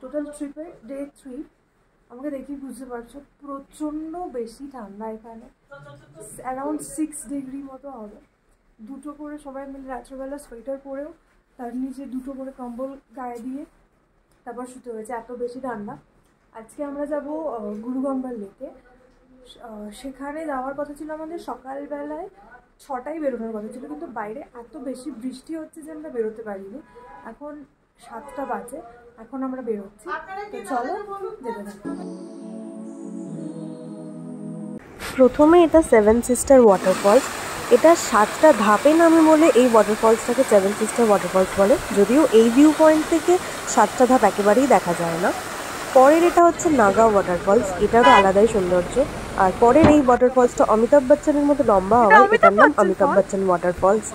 Total ট্রিপে day 3। আমাকে দেখি বুঝতে পারছো প্রচণ্ড বেশি ঠান্ডা এখানে, অ্যারাউন্ড 6 ডিগ্রি মতো হবে। দুটো করে সবাই মিলে রাত্রেবেলা সোয়েটার পরেও তার নিচে দুটো করে কম্বল গায়ে দিয়ে তারপর শুতে হয়েছে, এত বেশি ঠান্ডা। আজকে আমরা যাব গুরুগম্বা লেকে। সেখানে যাওয়ার কথা ছিল আমাদের সকালবেলায় 6টায় বেরোনোর কথা ছিল, কিন্তু বাইরে এত বেশি বৃষ্টি হচ্ছে যে আমরা বেরোতে পারিনি। এখন 7টা বাজে, এখন আমরা বেরোচ্ছি, তো চলো যেতে থাকি। প্রথমে এটা 7 সিস্টার ওয়াটারফলস। এটা 7টা ধাপে নামে বলে এই ওয়াটারফলসটাকে 7 সিস্টার ওয়াটারফলস বলে, যদিও এই ভিউ পয়েন্ট থেকে 7টা ধাপ একেবারেই দেখা যায় না। পরের এটা হচ্ছে নাগা ওয়াটারফলস, এটারও আলাদাই সৌন্দর্য। আর পরের এই ওয়াটারফলসটা অমিতাভ বচ্চনের মতো লম্বা হওয়ায় এটার নাম অমিতাভ বচ্চন ওয়াটারফলস।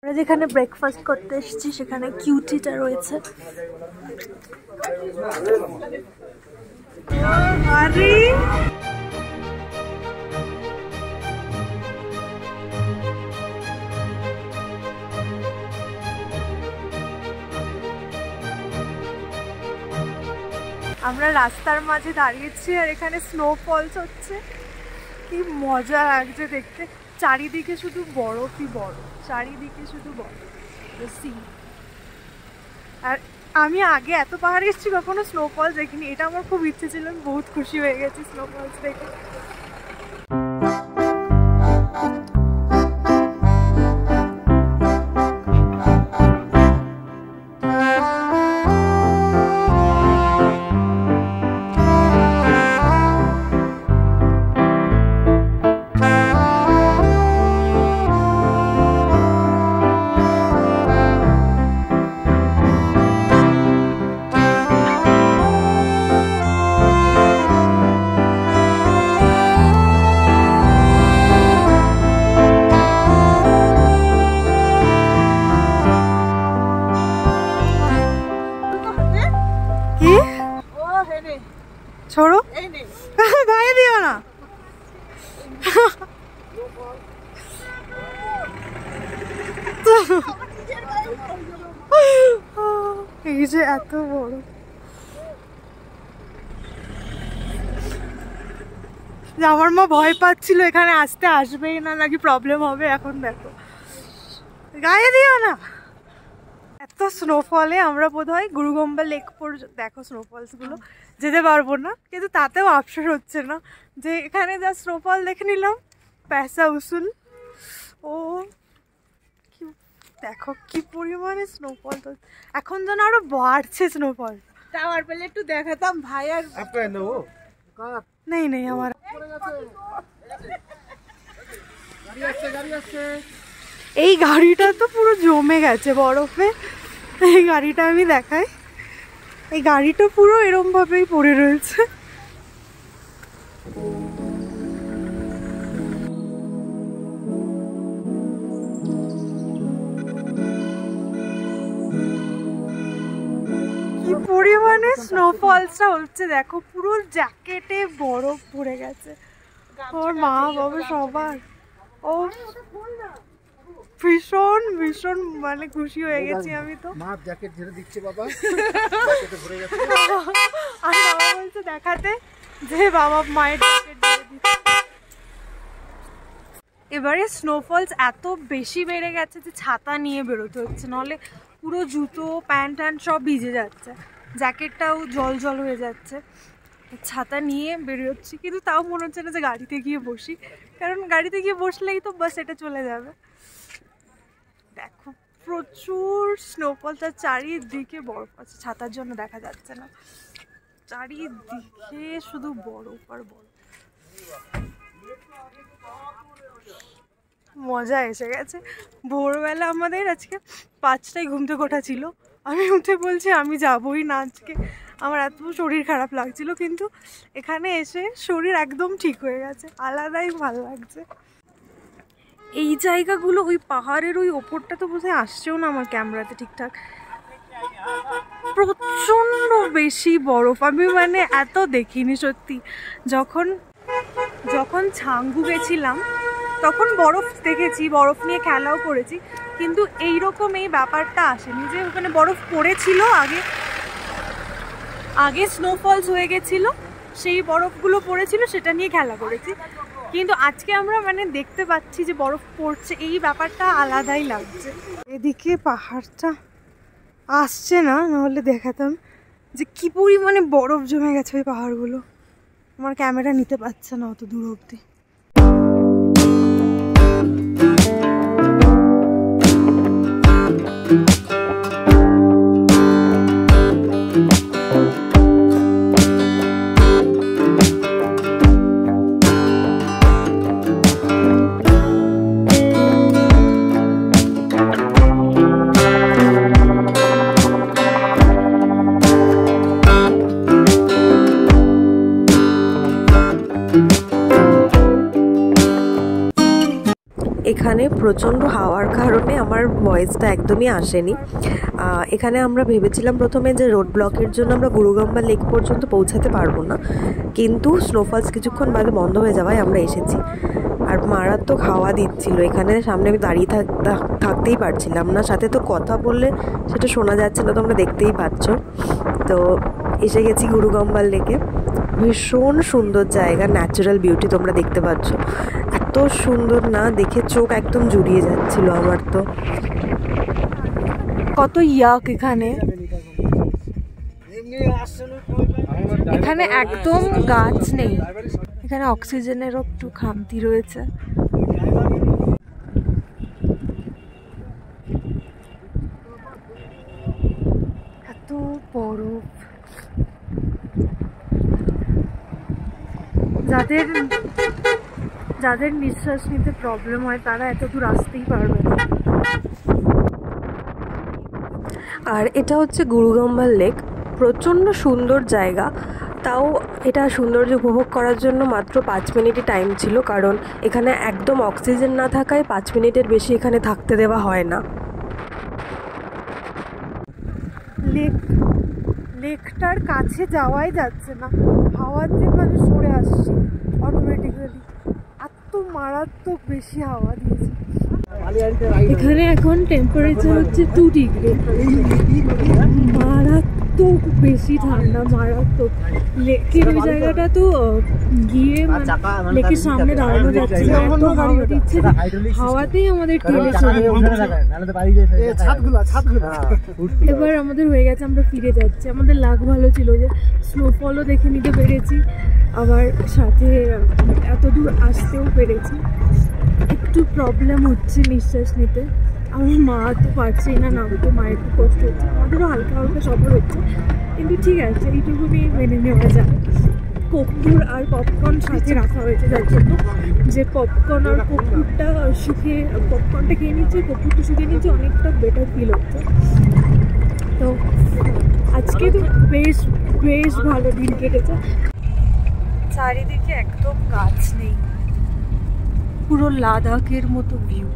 আমরা যেখানে ব্রেকফাস্ট করতে এসেছি সেখানে কিউটিটা রয়েছে। আমরা রাস্তার মাঝে দাঁড়িয়েছি আর এখানে স্নোফলস হচ্ছে, কি মজা লাগছে দেখতে। চারিদিকে শুধু বরফই বরফ, চারিদিকে শুধু বরফ। আর আমি আগে এত পাহাড়ে এসেছি কখনো স্নোফলস দেখিনি, এটা আমার খুব ইচ্ছে ছিল, আমি বহুত খুশি হয়ে গেছি স্নোফলস দেখে। छोड़ो गाয়ে দিও না। এই যে এত বড়, আমার মা ভয় পাচ্ছিল এখানে আসতে, আসবেই না নাকি প্রবলেম হবে। এখন দেখো গায়ে দিও না। এত স্নোফলে আমরা বোধহয় গুরুগম্বা লেক পর্যন্ত, দেখো স্নোফলস গুলো যেতে পারবো না, কিন্তু তাতেও আফসোস হচ্ছে না যে এখানে যা স্নোফল দেখে নিলাম, পয়সা উসুল। ও দেখো কি পরিমাণে স্নোফল, তো এখন যেন আরো বাড়ছে স্নোফল। টাওয়ার পেলে একটু দেখাতাম ভাই। আর নেই নেই আমার এই গাড়িটা তো পুরো জমে গেছে বরফে। এই গাড়িটা আমি দেখাই, এই গাড়িটা পুরো এরম ভাবেই পড়ে রয়েছে। কি পরিমাণে স্নোফলসটা হচ্ছে দেখো, পুরো জ্যাকেটে বরফ ভরে গেছে। ওর মা বাবা সবার, ও ভীষণ ভীষণ মানে খুশি হয়ে গেছি আমি। তো মা জ্যাকেট ঝেড়ে দিচ্ছে বাবা, জ্যাকেটে ভরে গেছে। আর বাবা বলছে দেখাতে যে বাবা মায়ের জ্যাকেট ঝেড়ে দিচ্ছে। এবারে স্নোফলস এত বেশি বেড়ে গেছে যে ছাতা নিয়ে বেরোতে হচ্ছে, নাহলে পুরো জুতো প্যান্ট ট্যান্ট সব ভিজে যাচ্ছে, জ্যাকেটটাও জল জল হয়ে যাচ্ছে। ছাতা নিয়ে বেরোচ্ছি, কিন্তু তাও মনে হচ্ছে না যে গাড়িতে গিয়ে বসি, কারণ গাড়িতে গিয়ে বসলেই তো বাস এটা চলে যাবে। দেখো প্রচুর স্নোফল, তার চারিদিকে বরফ আছে, ছাতার জন্য দেখা যাচ্ছে না, চারিদিকে শুধু বরফ আর বরফ। মজা এসে গেছে। ভোরবেলা আমাদের আজকে 5টায় ঘুম থেকে ওঠা ছিল, আমি উঠে বলছি আমি যাবই না আজকে, আমার এত শরীর খারাপ লাগছিল, কিন্তু এখানে এসে শরীর একদম ঠিক হয়ে গেছে, আলাদাই ভালো লাগছে। এই জায়গাগুলো ওই পাহাড়ের ওই ওপরটা তো বোধহয় আসছেও না আমার ক্যামেরাতে ঠিকঠাক, প্রচণ্ড বেশি বরফ। আমি মানে এত দেখিনি সত্যি। যখন যখন ছাঙ্গু গেছিলাম তখন বরফ দেখেছি, বরফ নিয়ে খেলাও করেছি, কিন্তু এইরকম এই ব্যাপারটা আসেনি যে ওখানে বরফ পড়েছিল, আগে স্নোফলস হয়ে গেছিল, সেই বরফগুলো পড়েছিল, সেটা নিয়ে খেলা করেছি। কিন্তু আজকে আমরা মানে দেখতে পাচ্ছি যে বরফ পড়ছে, এই ব্যাপারটা আলাদাই লাগছে। এদিকে পাহাড়টা আসছে না, নাহলে দেখাতাম যে কি পরিমাণে বরফ জমে গেছে ওই পাহাড়গুলো। আমার ক্যামেরা নিতে পারছে না অত দূর অবধি। এখানে প্রচণ্ড হাওয়ার কারণে আমার ভয়েসটা একদমই আসেনি। এখানে আমরা ভেবেছিলাম প্রথমে যে রোড ব্লকের জন্য আমরা গুরুগম্বা লেক পর্যন্ত পৌঁছাতে পারবো না, কিন্তু স্নোফলস কিছুক্ষণ বাদে বন্ধ হয়ে যাওয়ায় আমরা এসেছি। আর মারাত্মক হাওয়া দিচ্ছিল এখানে, সামনে আমি দাঁড়িয়ে থাকতেই পারছিলাম না, সাথে তো কথা বললে সেটা শোনা যাচ্ছে না, তোমরা দেখতেই পাচ্ছ। তো এসে গেছি গুরুগম্বার লেকে। ভীষণ সুন্দর জায়গা, ন্যাচারাল বিউটি তোমরা দেখতে পাচ্ছ, এত সুন্দর না, দেখে চোখ একদম জুড়িয়ে যাচ্ছিল আমার। তো কত ইয়াক এখানে, এখানে একদম গাছ নেই, এখানে অক্সিজেনেরও একটু খামতি রয়েছে। এত বরফ, যাদের নিঃশ্বাস নিতে প্রবলেম হয় তারা এত দূর আসতেই পারবে না। আর এটা হচ্ছে গুরুগম্বার লেক, প্রচণ্ড সুন্দর জায়গা। তাও এটা সৌন্দর্য উপভোগ করার জন্য মাত্র 5 মিনিটই টাইম ছিল, কারণ এখানে একদম অক্সিজেন না থাকায় 5 মিনিটের বেশি এখানে থাকতে দেওয়া হয় না। লেকটার কাছে যাওয়াই যাচ্ছে না, হাওয়ার যে মানে সরে আসছে অটোমেটিক্যালি, এত মারাত্মক বেশি হাওয়া দিয়েছে। এখানে এখন টেম্পারেচার হচ্ছে 2 ডিগ্রি, মারাত্মক বেশি ঠান্ডা, মারাত্মক। লেকের ওই জায়গাটা তো গিয়ে লেকের সামনে দাঁড়ানো যাচ্ছে না, এত হাওয়া দিচ্ছে, হাওয়াতেই আমাদের ঠেলে চলে যাচ্ছে। এবার আমাদের হয়ে গেছে, আমরা ফিরে যাচ্ছি। আমাদের লাক ভালো ছিল যে স্নোফলও দেখে নিতে পেরেছি, আবার সাথে এত দূর আসতেও পেরেছি। একটু প্রবলেম হচ্ছে নিঃশ্বাস নিতে, আমার মা তো পারছেই না নামতে, মায়ের একটু কষ্ট হচ্ছে, আমাদেরও হালকা হালকা সফর হচ্ছে, কিন্তু ঠিক আছে, এইটুকুনি মেনে নেওয়া যায়। কর্পূর আর পপকর্ন সাথে রাখা হয়েছে, যার জন্য যে পপকর্ন আর কর্পূরটা শুকিয়ে, পপকর্নটা খেয়ে নিচ্ছে, কর্পূরটা শুকিয়ে নিচ্ছে, অনেকটা বেটার ফিল হচ্ছে। তো আজকে তো বেশ ভালো দিন কেটেছে। চারিদিকে একদম গাছ নেই, পুরো লাদাখের মতো ভিউ।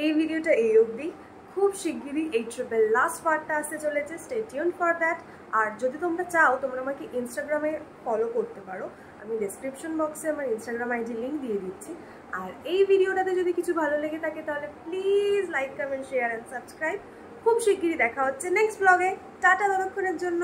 এই ভিডিওটা এই অবধি, খুব শিগগিরই এই ট্রিপের লাস্ট পার্টটা আসতে চলেছে, স্টে টিউন ফর দ্যাট। আর যদি তোমরা চাও, তোমরা আমাকে ইনস্টাগ্রামে ফলো করতে পারো, আমি ডেসক্রিপশন বক্সে আমার ইনস্টাগ্রাম আইডি লিঙ্ক দিয়ে দিচ্ছি। আর এই ভিডিওটাতে যদি কিছু ভালো লেগে থাকে তাহলে please like, comment, share and subscribe. খুব শিগগিরই দেখা হচ্ছে নেক্সট ব্লগে। টাটা ততক্ষণের জন্য।